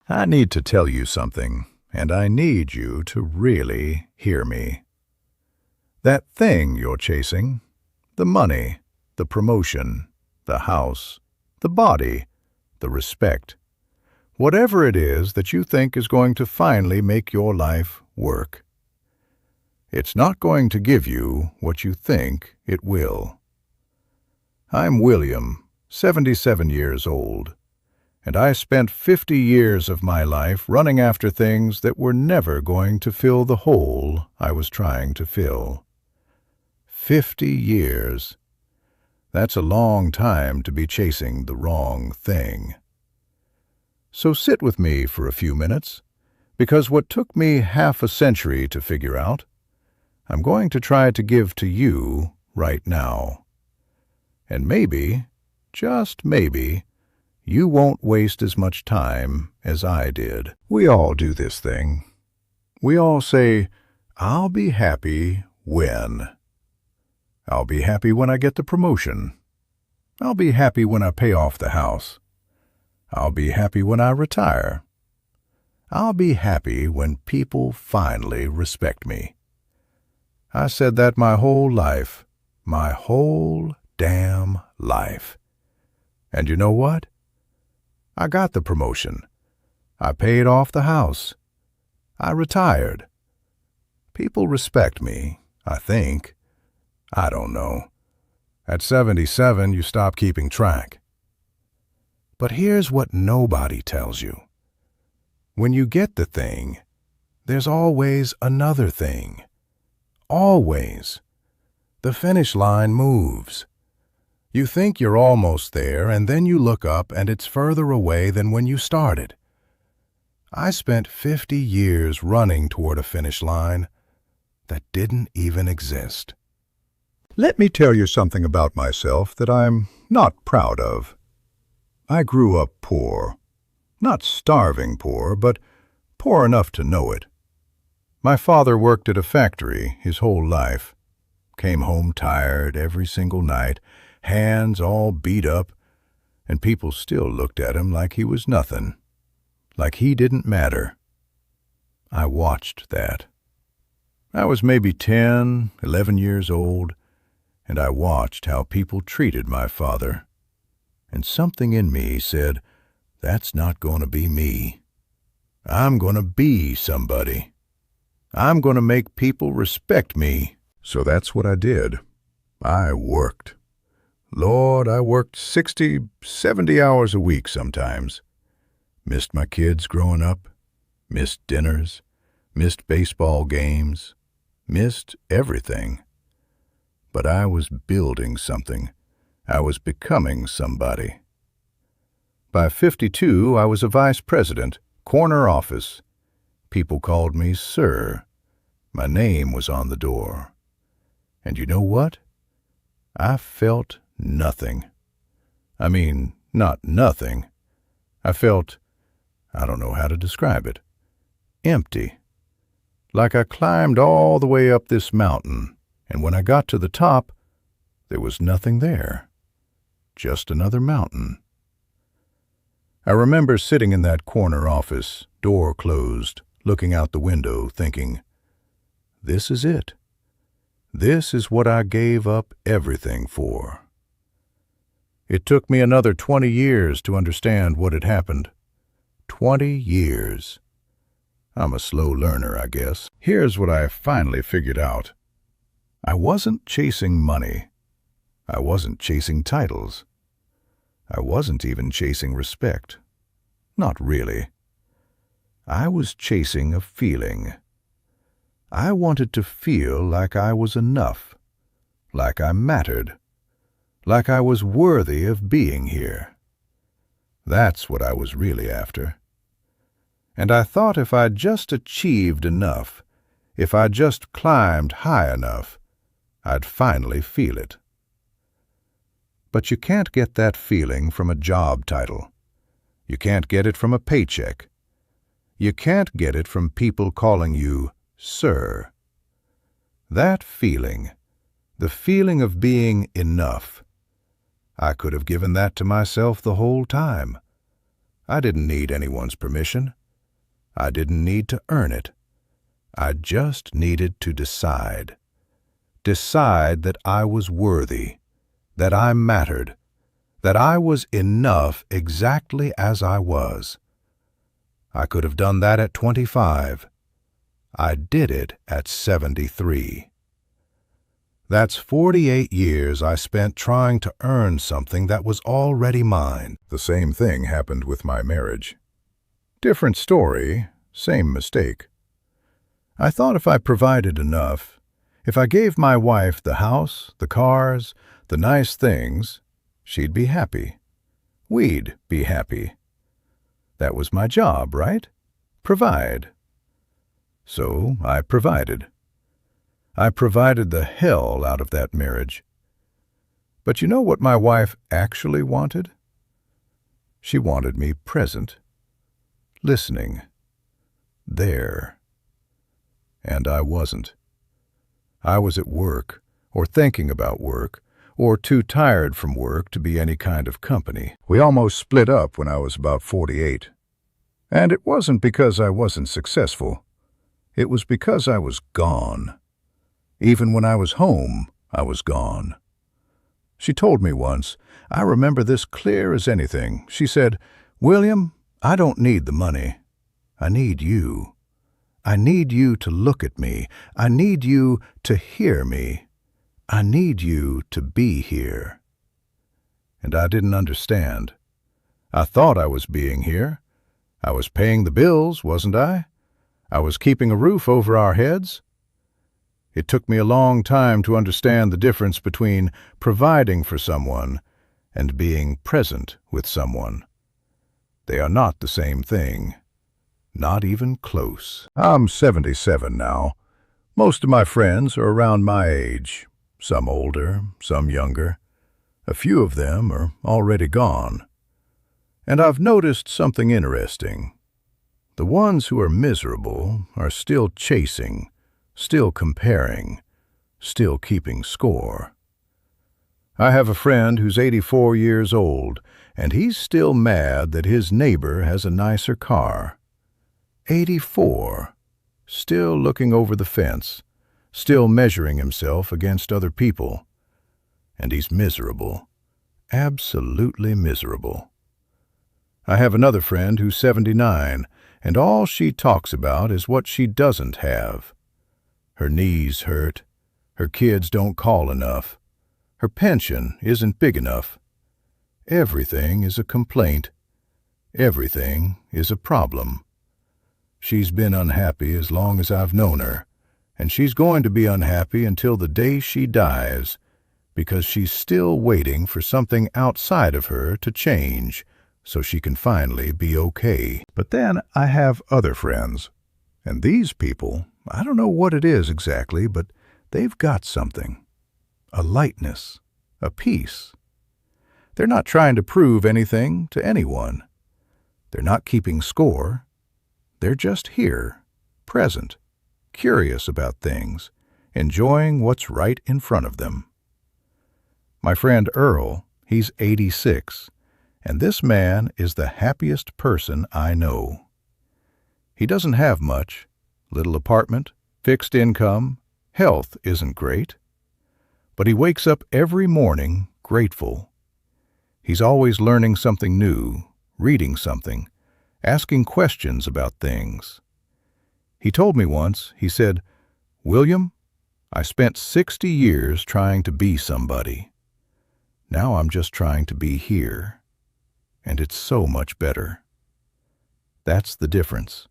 I need to tell you something, and I need you to really hear me. That thing you're chasing, the money, the promotion, the house, the body, the respect, whatever it is that you think is going to finally make your life work, it's not going to give you what you think it will. I'm William, 77 years old, and I spent 50 years of my life running after things that were never going to fill the hole I was trying to fill. 50 years. That's a long time to be chasing the wrong thing. So sit with me for a few minutes, because what took me half a century to figure out, I'm going to try to give to you right now. And maybe, just maybe, you won't waste as much time as I did. We all do this thing. We all say, I'll be happy when. I'll be happy when I get the promotion. I'll be happy when I pay off the house. I'll be happy when I retire. I'll be happy when people finally respect me. I said that my whole life, my whole damn life. And you know what? I got the promotion. I paid off the house. I retired. People respect me, I think. I don't know. At 77, you stop keeping track. But here's what nobody tells you. When you get the thing, there's always another thing. Always. The finish line moves. You think you're almost there, and then you look up and it's further away than when you started. I spent 50 years running toward a finish line that didn't even exist. Let me tell you something about myself that I'm not proud of. I grew up poor. Not starving poor, but poor enough to know it. My father worked at a factory his whole life. Came home tired every single night, hands all beat up, and people still looked at him like he was nothing, like he didn't matter. I watched that. I was maybe 10, 11 years old, and I watched how people treated my father. And something in me said, that's not going to be me. I'm going to be somebody. I'm going to make people respect me. So that's what I did. I worked. Lord, I worked 60, 70 hours a week sometimes. Missed my kids growing up. Missed dinners. Missed baseball games. Missed everything. But I was building something. I was becoming somebody. By 52, I was a vice president, corner office. People called me Sir. My name was on the door. And you know what? I felt nothing. I mean, not nothing. I felt, I don't know how to describe it, empty. Like I climbed all the way up this mountain, and when I got to the top, there was nothing there. Just another mountain. I remember sitting in that corner office, door closed, looking out the window, thinking, this is it. This is what I gave up everything for. It took me another 20 years to understand what had happened. 20 years. I'm a slow learner, I guess. Here's what I finally figured out. I wasn't chasing money. I wasn't chasing titles. I wasn't even chasing respect. Not really. I was chasing a feeling. I wanted to feel like I was enough, like I mattered, like I was worthy of being here. That's what I was really after. And I thought if I just achieved enough, if I just climbed high enough, I'd finally feel it. But you can't get that feeling from a job title. You can't get it from a paycheck. You can't get it from people calling you Sir. That feeling, the feeling of being enough, I could have given that to myself the whole time. I didn't need anyone's permission. I didn't need to earn it. I just needed to decide. Decide that I was worthy, that I mattered, that I was enough exactly as I was. I could have done that at 25. I did it at 73. That's 48 years I spent trying to earn something that was already mine. The same thing happened with my marriage. Different story, same mistake. I thought if I provided enough, if I gave my wife the house, the cars, the nice things, she'd be happy. We'd be happy. That was my job, right? Provide. So I provided. I provided the hell out of that marriage. But you know what my wife actually wanted? She wanted me present, listening, there. And I wasn't. I was at work, or thinking about work, or too tired from work to be any kind of company. We almost split up when I was about 48. And it wasn't because I wasn't successful. It was because I was gone. Even when I was home, I was gone. She told me once, I remember this clear as anything. She said, "William, I don't need the money. I need you. I need you to look at me. I need you to hear me. I need you to be here." And I didn't understand. I thought I was being here. I was paying the bills, wasn't I? I was keeping a roof over our heads. It took me a long time to understand the difference between providing for someone and being present with someone. They are not the same thing. Not even close. I'm 77 now. Most of my friends are around my age. Some older, some younger. A few of them are already gone. And I've noticed something interesting. The ones who are miserable are still chasing, still comparing, still keeping score. I have a friend who's 84 years old, and he's still mad that his neighbor has a nicer car. 84, still looking over the fence, still measuring himself against other people. And he's miserable, absolutely miserable. I have another friend who's 79, and all she talks about is what she doesn't have. Her knees hurt, her kids don't call enough, her pension isn't big enough. Everything is a complaint. Everything is a problem. She's been unhappy as long as I've known her, and she's going to be unhappy until the day she dies, because she's still waiting for something outside of her to change so she can finally be okay. But then I have other friends, and these people, I don't know what it is exactly, but they've got something. A lightness, a peace. They're not trying to prove anything to anyone. They're not keeping score. They're just here, present, curious about things, enjoying what's right in front of them. My friend Earl, he's 86, and this man is the happiest person I know. He doesn't have much, little apartment, fixed income, health isn't great. But he wakes up every morning grateful. He's always learning something new, reading something, asking questions about things. He told me once, he said, "William, I spent 60 years trying to be somebody. Now I'm just trying to be here. And it's so much better." That's the difference.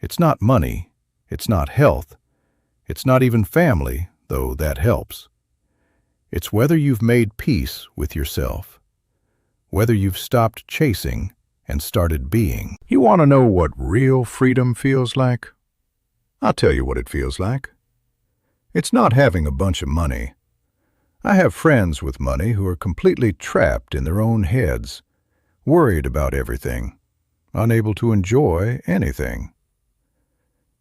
It's not money. It's not health. It's not even family, though that helps. It's whether you've made peace with yourself. Whether you've stopped chasing and started being. You want to know what real freedom feels like? I'll tell you what it feels like. It's not having a bunch of money. I have friends with money who are completely trapped in their own heads, worried about everything, unable to enjoy anything.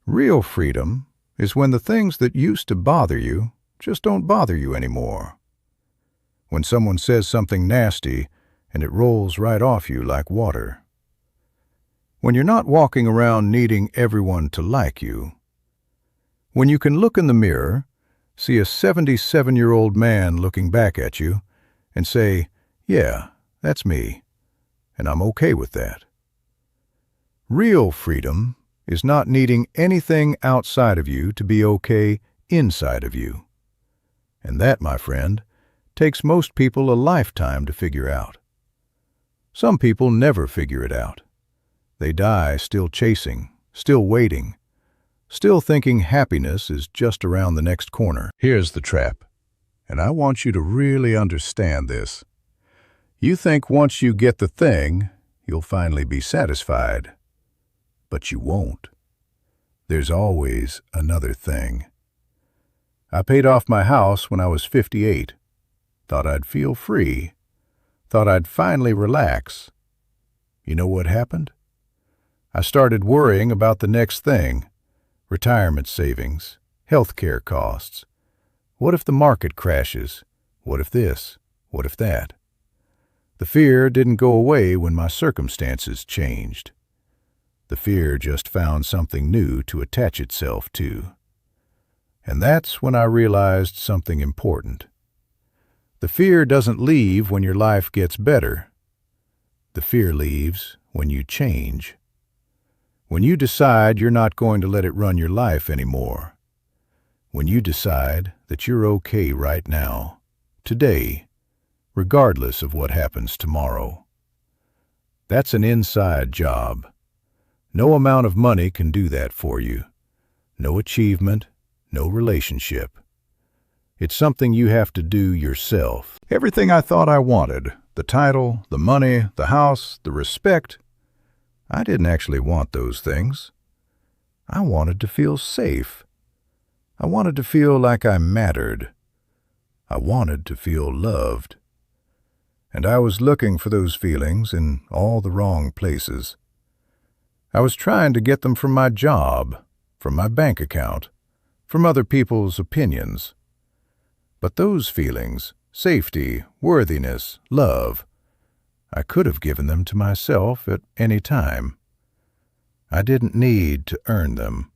Real freedom is when the things that used to bother you just don't bother you anymore. When someone says something nasty and it rolls right off you like water. When you're not walking around needing everyone to like you. When you can look in the mirror, see a 77-year-old man looking back at you, and say, "Yeah, that's me, and I'm okay with that." Real freedom is not needing anything outside of you to be okay inside of you. And that, my friend, takes most people a lifetime to figure out. Some people never figure it out. They die still chasing, still waiting, still thinking happiness is just around the next corner. Here's the trap, and I want you to really understand this. You think once you get the thing, you'll finally be satisfied. But you won't. There's always another thing. I paid off my house when I was 58. Thought I'd feel free. Thought I'd finally relax. You know what happened? I started worrying about the next thing. Retirement savings, healthcare costs. What if the market crashes? What if this? What if that? The fear didn't go away when my circumstances changed. The fear just found something new to attach itself to. And that's when I realized something important. The fear doesn't leave when your life gets better. The fear leaves when you change. When you decide you're not going to let it run your life anymore. When you decide that you're okay right now, today, regardless of what happens tomorrow. That's an inside job. No amount of money can do that for you. No achievement, no relationship. It's something you have to do yourself. Everything I thought I wanted, the title, the money, the house, the respect, I didn't actually want those things. I wanted to feel safe. I wanted to feel like I mattered. I wanted to feel loved. And I was looking for those feelings in all the wrong places. I was trying to get them from my job, from my bank account, from other people's opinions. But those feelings, safety, worthiness, love, I could have given them to myself at any time. I didn't need to earn them.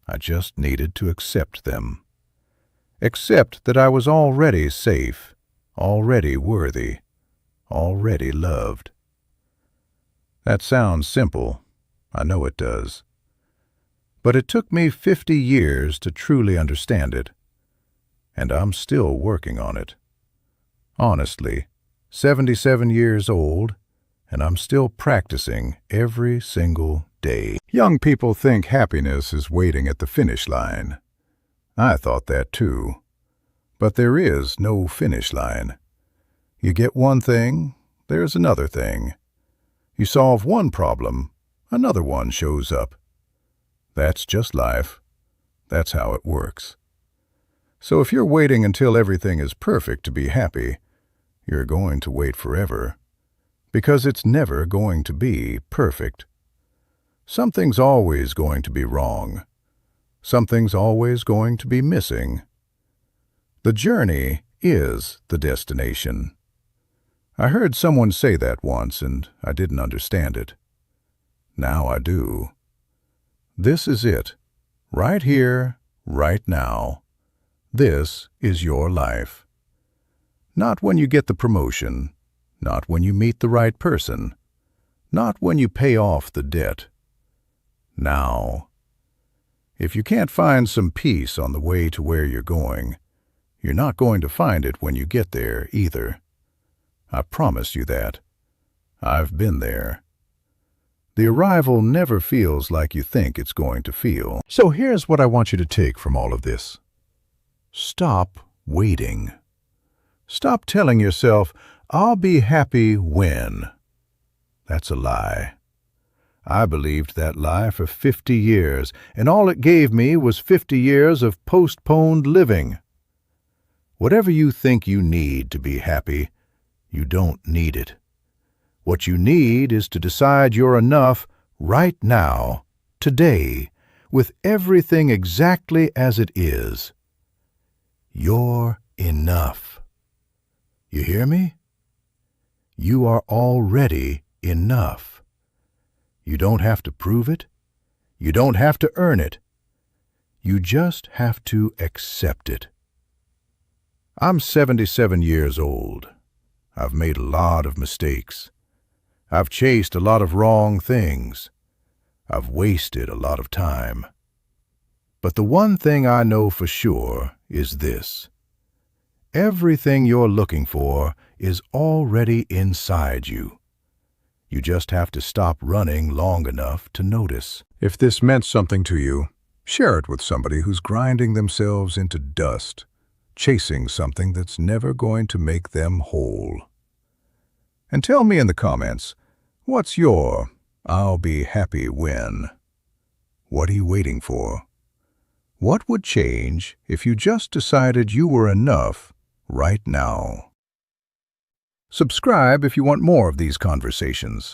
I just needed to accept them. Accept that I was already safe, already worthy, already loved. That sounds simple. I know it does. But it took me 50 years to truly understand it. And I'm still working on it. Honestly, 77 years old, and I'm still practicing every single day. Young people think happiness is waiting at the finish line. I thought that too. But there is no finish line. You get one thing, there's another thing. You solve one problem, another one shows up. That's just life. That's how it works. So if you're waiting until everything is perfect to be happy, you're going to wait forever, because it's never going to be perfect. Something's always going to be wrong. Something's always going to be missing. The journey is the destination. I heard someone say that once, and I didn't understand it. Now I do. This is it. Right here, right now. This is your life. Not when you get the promotion, not when you meet the right person, not when you pay off the debt. Now. If you can't find some peace on the way to where you're going, you're not going to find it when you get there either. I promise you that. I've been there. The arrival never feels like you think it's going to feel. So here's what I want you to take from all of this. Stop waiting. Stop telling yourself, "I'll be happy when." That's a lie. I believed that lie for 50 years, and all it gave me was 50 years of postponed living. Whatever you think you need to be happy, you don't need it. What you need is to decide you're enough right now, today, with everything exactly as it is. You're enough. You hear me? You are already enough. You don't have to prove it. You don't have to earn it. You just have to accept it. I'm 77 years old. I've made a lot of mistakes. I've chased a lot of wrong things. I've wasted a lot of time. But the one thing I know for sure is this. Everything you're looking for is already inside you. You just have to stop running long enough to notice. If this meant something to you, share it with somebody who's grinding themselves into dust, chasing something that's never going to make them whole. And tell me in the comments, what's your "I'll be happy when"? What are you waiting for? What would change if you just decided you were enough right now? Subscribe if you want more of these conversations.